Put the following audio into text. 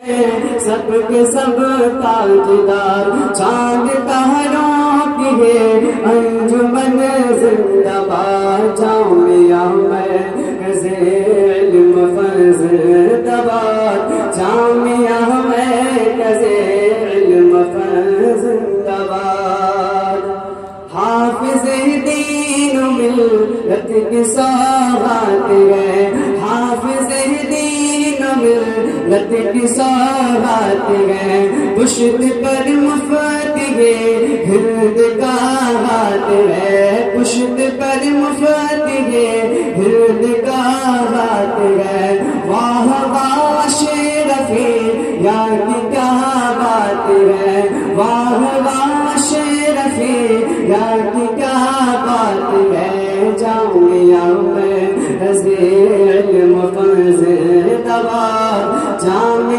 سب کے سب تاجدار چاند تاروں کی ہے انجمن زندہ باد جامعہ مرکز علم زندہ باد جامعہ مرکز علم زندہ باد حافظ دین ملت کی سوغات ہے حافظ دین ملت کی سوغات ہے پشت پر مفت ہے ہرد کا ہاتھ ہے پشت پر مفت ہے ہرد کا ہاتھ ہے واہ واہ شرفی یا کی کیا بات ہے واہ واہ شرفی یا کی کیا بات ہے جامعہ میں علم زندہ باد جامعہ